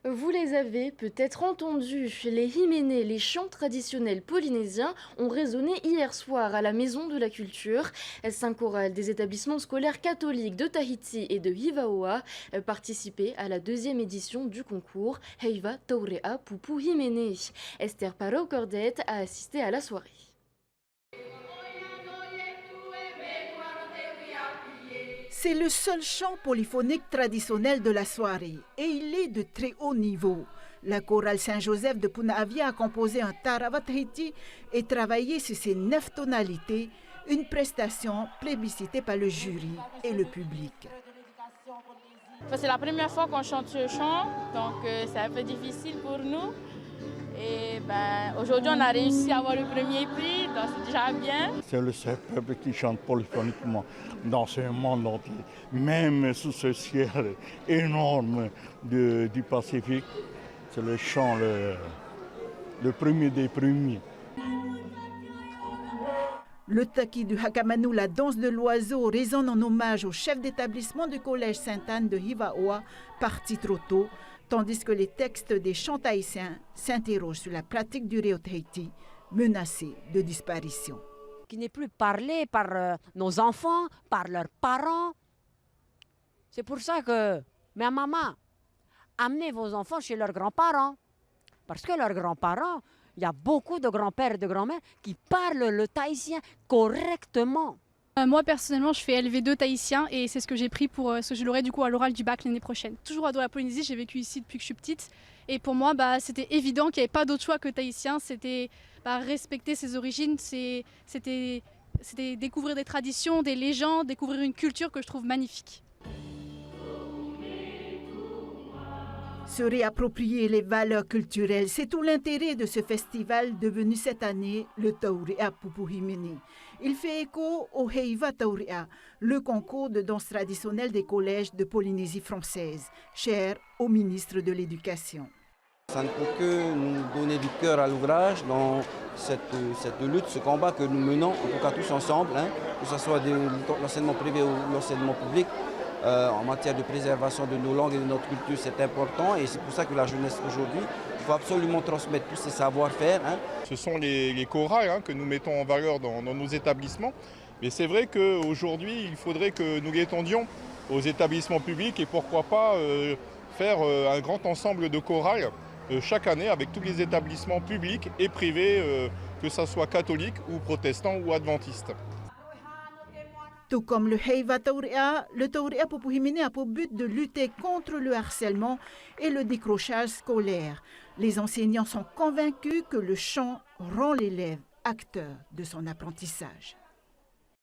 Vous les avez peut-être entendus, les hyménées, les chants traditionnels polynésiens ont résonné hier soir à la Maison de la Culture. 5 chorales des établissements scolaires catholiques de Tahiti et de Hivaoa participaient à la deuxième édition du concours Heiva Taurea Pupu Hyménée. Esther Parot-Cordette a assisté à la soirée. C'est le seul chant polyphonique traditionnel de la soirée et il est de très haut niveau. La chorale Saint-Joseph de Punahavia a composé un Tarawa Tahiti et travaillé sur ses 9 tonalités, une prestation plébiscitée par le jury et le public. C'est la première fois qu'on chante ce chant, donc c'est un peu difficile pour nous. Et aujourd'hui, on a réussi à avoir le premier prix, donc c'est déjà bien. C'est le seul peuple qui chante polyphoniquement dans ce monde entier. Même sous ce ciel énorme du Pacifique, c'est le chant le premier des premiers. Le taki du Hakamanu, la danse de l'oiseau, résonne en hommage au chef d'établissement du collège Sainte-Anne de Hivaoa, parti trop tôt, tandis que les textes des chants tahitiens s'interrogent sur la pratique du Reo Tahiti, menacée de disparition. Qui n'est plus parlé par nos enfants, par leurs parents. C'est pour ça que, mais maman, amenez vos enfants chez leurs grands-parents. Parce que leurs grands-parents, il y a beaucoup de grands-pères et de grands-mères qui parlent le tahitien correctement. Moi personnellement je fais LV2 tahitien et c'est ce que j'ai pris pour ce que je l'aurai du coup à l'oral du bac l'année prochaine. Toujours à la Polynésie, j'ai vécu ici depuis que je suis petite et pour moi c'était évident qu'il n'y avait pas d'autre choix que tahitien, c'était respecter ses origines, c'était découvrir des traditions, des légendes, découvrir une culture que je trouve magnifique. Se réapproprier les valeurs culturelles, c'est tout l'intérêt de ce festival devenu cette année le Taurea Pupu Hyménée. Il fait écho au Heiva Taurea, le concours de danse traditionnelle des collèges de Polynésie française, cher au ministre de l'Éducation. Ça ne peut que nous donner du cœur à l'ouvrage dans cette lutte, ce combat que nous menons, en tout cas tous ensemble, que ce soit de l'enseignement privé ou l'enseignement public. En matière de préservation de nos langues et de notre culture, c'est important et c'est pour ça que la jeunesse aujourd'hui, il faut absolument transmettre tous ces savoir-faire. Ce sont les chorales que nous mettons en valeur dans nos établissements. Mais c'est vrai qu'aujourd'hui, il faudrait que nous l'étendions aux établissements publics et pourquoi pas faire un grand ensemble de chorales chaque année avec tous les établissements publics et privés, que ce soit catholiques ou protestants ou adventistes. Tout comme le Heiva Taurea, le Taurea Pupu Hyménée a pour but de lutter contre le harcèlement et le décrochage scolaire. Les enseignants sont convaincus que le chant rend l'élève acteur de son apprentissage.